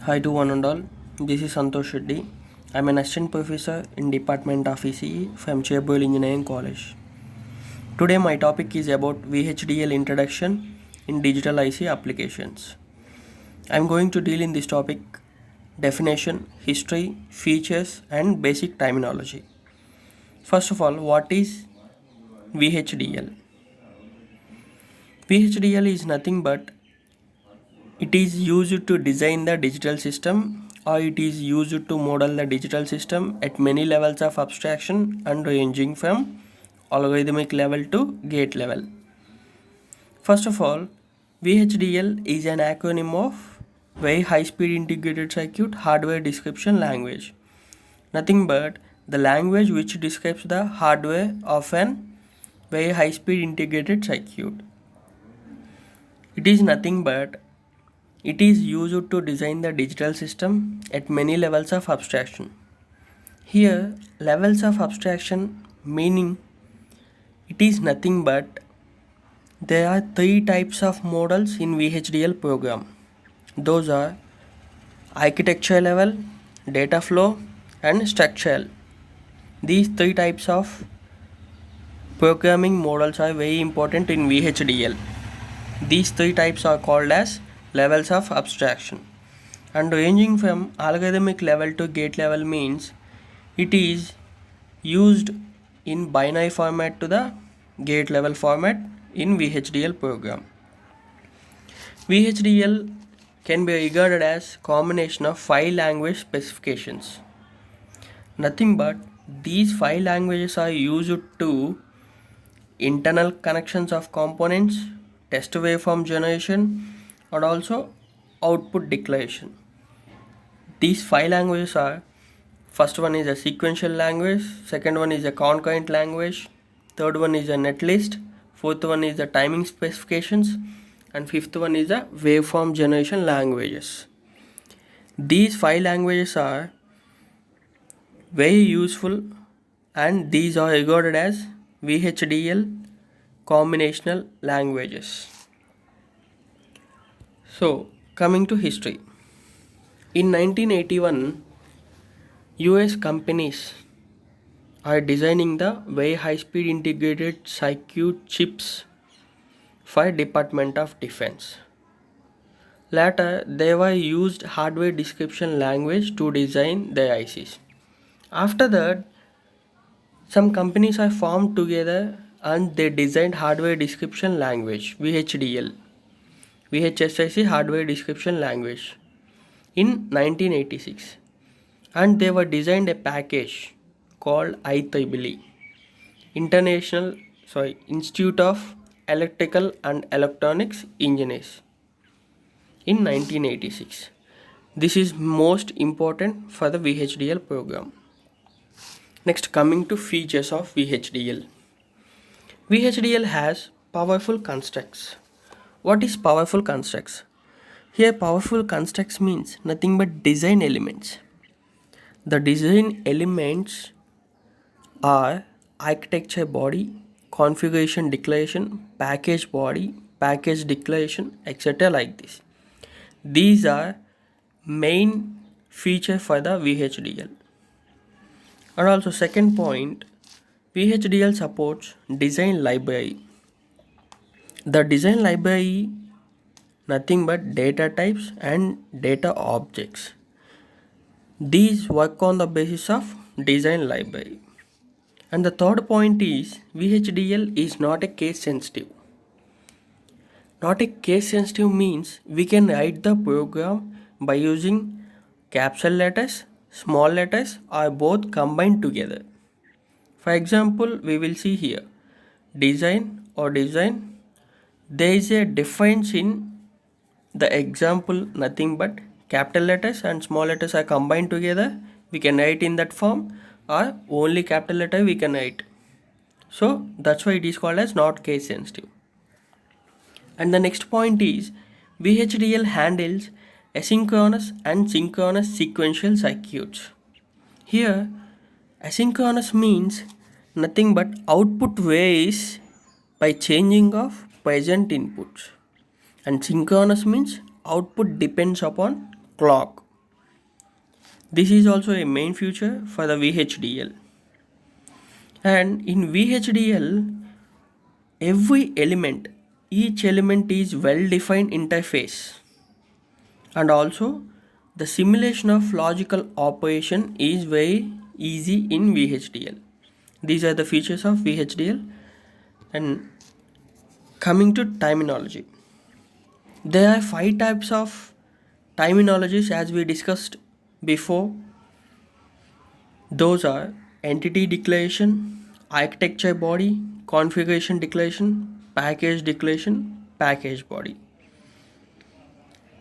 Hi to one and all. This is Santosh Reddy. I'm an assistant professor in Department of ECE from Cherboil Engineering College. Today my topic is about VHDL introduction in digital IC applications. I'm going to deal in this topic definition, history, features and basic terminology. First of all, what is VHDL? VHDL is nothing but it is used to design the digital system or it is used to model the digital system at many levels of abstraction and ranging from algorithmic level to gate level. First of all, VHDL is an acronym of Very High Speed Integrated Circuit Hardware Description Language. Nothing but the language which describes the hardware of an very high speed integrated circuit. It is nothing but it is used to design the digital system at many levels of abstraction. Here, levels of abstraction meaning it is nothing but there are three types of models in VHDL program. Those are architecture level, data flow, and structural. These three types of programming models are very important in VHDL. These three types are called as levels of abstraction. And ranging from algorithmic level to gate level means it is used in binary format to the gate level format in VHDL program. VHDL can be regarded as combination of 5 language specifications. Nothing but these 5 languages are used to internal connections of components, test waveform generation and also output declaration. These 5 languages are first one is a sequential language, second one is a concurrent language, third one is a netlist, fourth one is the timing specifications and fifth one is the waveform generation languages. These 5 languages are very useful and these are regarded as VHDL combinational languages. So, coming to history. In 1981, US companies are designing the very high speed integrated circuit chips for Department of Defense. Later, they were used hardware description language to design their ICs. After that, some companies are formed together and they designed hardware description language VHDL, VHSIC hardware description language in 1986. And they were designed a package called IEEE Institute of Electrical and Electronics Engineers in 1986. This is most important for the VHDL program. Next, coming to features of VHDL. VHDL has powerful constructs. What is powerful constructs? Here powerful constructs means nothing but design elements. The design elements are architecture body, configuration declaration, package body, package declaration, etc. like this. These are main feature for the VHDL. And also second point, VHDL supports design library. The design library nothing but data types and data objects. These work on the basis of design library. And the third point is VHDL is not a case sensitive. Not a case sensitive means we can write the program by using capital letters, small letters or both combined together. For example, we will see here design or design. There is a difference in the example, nothing but capital letters and small letters are combined together. We can write in that form or only capital letter we can write. So that's why it is called as not case sensitive. And the next point is VHDL handles asynchronous and synchronous sequential circuits. Here asynchronous means nothing but output varies by changing of present inputs and synchronous means output depends upon clock. This is also a main feature for the VHDL. And in VHDL, each element is well defined interface, and also the simulation of logical operation is very easy in VHDL. These are the features of VHDL. And coming to terminology, there are 5 types of terminologies as we discussed before. Those are entity declaration, architecture body, configuration declaration, package body.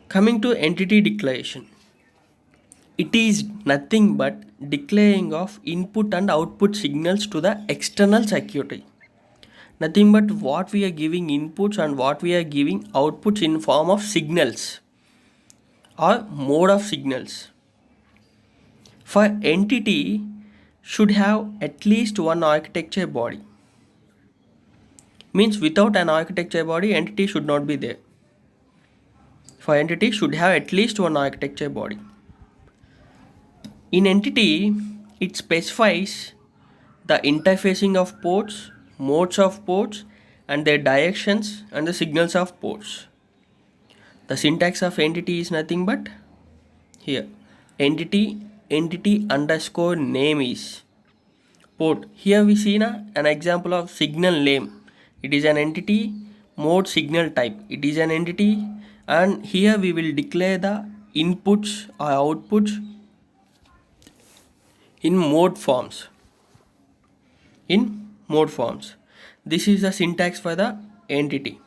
Coming to entity declaration, it is nothing but declaring of input and output signals to the external circuitry. Nothing but what we are giving inputs and what we are giving outputs in form of signals or mode of signals. For entity should have at least one architecture body. Means without an architecture body, entity should not be there. For entity should have at least one architecture body. In entity, it specifies the interfacing of ports, modes of ports, and their directions and the signals of ports. The syntax of entity is nothing but here entity underscore name is port. Here we see an example of signal name. It is an entity mode signal type. It is an entity, and here we will declare the inputs or outputs in mode forms. This is the syntax for the entity.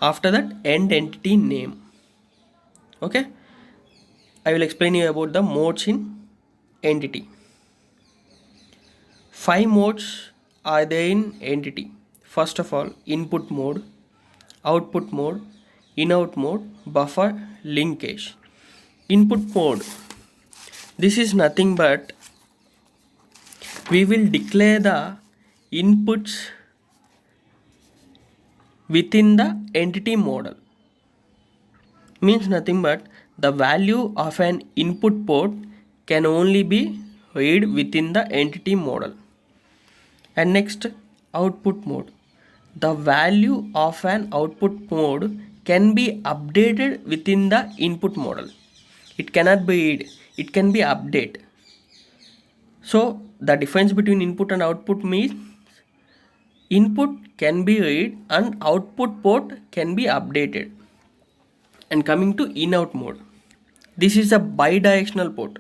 After that, end entity name. Okay, I will explain you about the modes in entity. 5 modes are there in entity. First of all, input mode, output mode, in-out mode, buffer, linkage. Input mode, this is nothing but we will declare the inputs within the entity model. Means nothing but the value of an input port can only be read within the entity model. And next, output mode, the value of an output mode can be updated within the input model. It cannot be read, it can be updated. So the difference between input and output means input can be read and output port can be updated. And coming to in-out mode, this is a bidirectional port.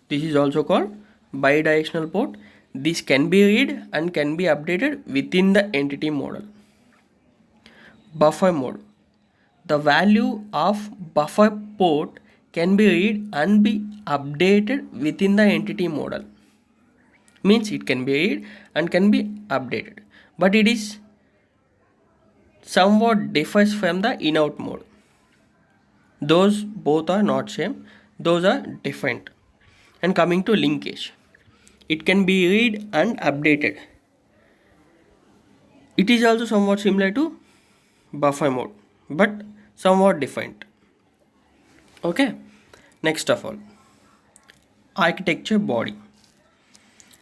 This is also called bidirectional port. This can be read and can be updated within the entity model. Buffer mode, the value of buffer port can be read and be updated within the entity model. Means it can be read and can be updated, but it is somewhat differs from the in-out mode. Those both are not same, those are different. And coming to linkage, it can be read and updated. It is also somewhat similar to buffer mode, but somewhat different. Okay, next of all, architecture body.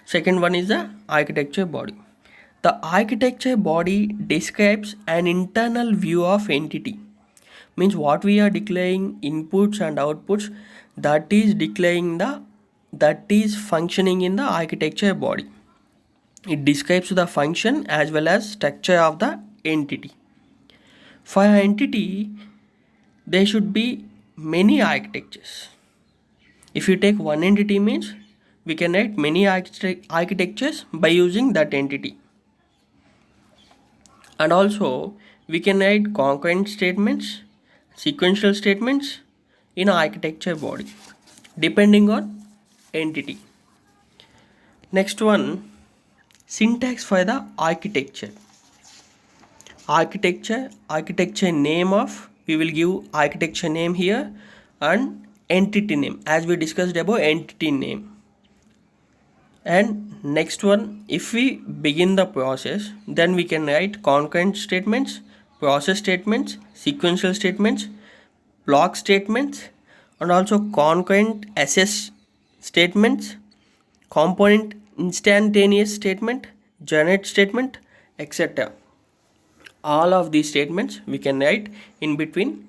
Second one is the architecture body. The architecture body describes an internal view of entity. Means what we are declaring inputs and outputs, that is functioning in the architecture body. It describes the function as well as structure of the entity. For an entity, there should be many architectures. If you take one entity, means we can write many architectures by using that entity. And also we can write concurrent statements, sequential statements in architecture body depending on entity. Next one, syntax for the architecture name of, we will give architecture name here and entity name as we discussed about entity name. And next one, if we begin the process, then we can write concurrent statements, process statements, sequential statements, block statements, and also concurrent access statements, component instantaneous statement, generate statement, etc. All of these statements we can write in between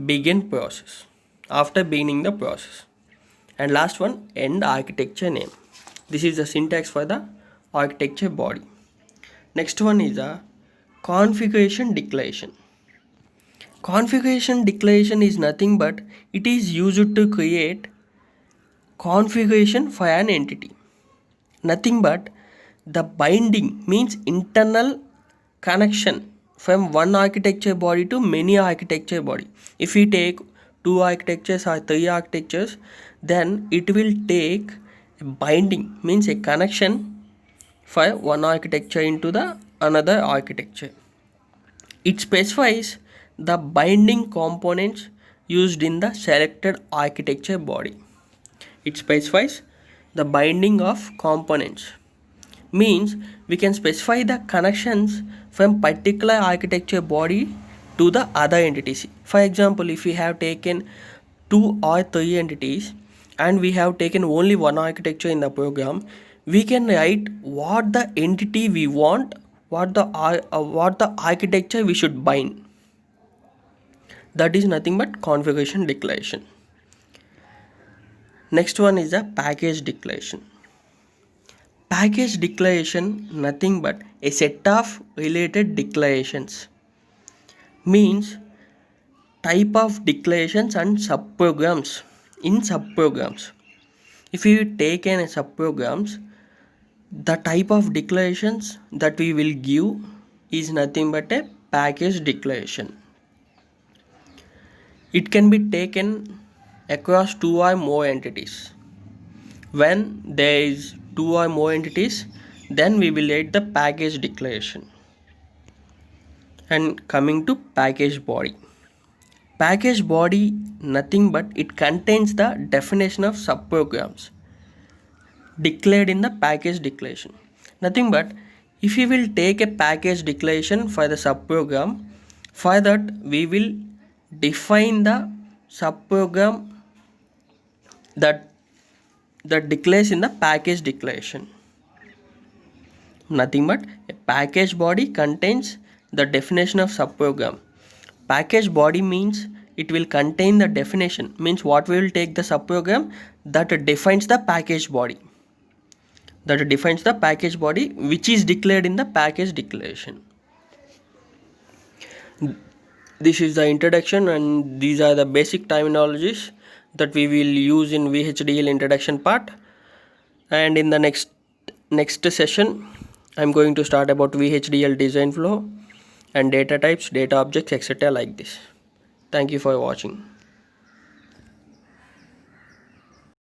begin process, after beginning the process. And last one, end architecture name. This is the syntax for the architecture body. Next one is a configuration declaration. Configuration declaration is nothing but it is used to create configuration for an entity. Nothing but the binding means internal connection from one architecture body to many architecture body. If we take 2 architectures or 3 architectures, then it will take a binding means a connection for one architecture into the another architecture. It specifies the binding components used in the selected architecture body. It specifies the binding of components means we can specify the connections from particular architecture body to the other entities. For example, if we have taken 2 or 3 entities and we have taken only one architecture in the program, we can write what the entity we want, what the architecture we should bind. That is nothing but configuration declaration. Next one is a package declaration. Package declaration nothing but a set of related declarations means type of declarations and subprograms in subprograms. If you take in subprograms, the type of declarations that we will give is nothing but a package declaration. It can be taken across 2 or more entities. When there is 2 or more entities, then we will write the package declaration. And coming to package body. Package body nothing but it contains the definition of subprograms declared in the package declaration. Nothing but if we will take a package declaration for the subprogram, for that we will define the subprogram that declares in the package declaration. Nothing but a package body contains the definition of subprogram. Package body means it will contain the definition, means what we will take the subprogram that defines the package body. That defines the package body which is declared in the package declaration. This is the introduction and these are the basic terminologies that we will use in VHDL introduction part. And in the next session, I'm going to start about VHDL design flow and data types, data objects, etc. like this. Thank you for watching.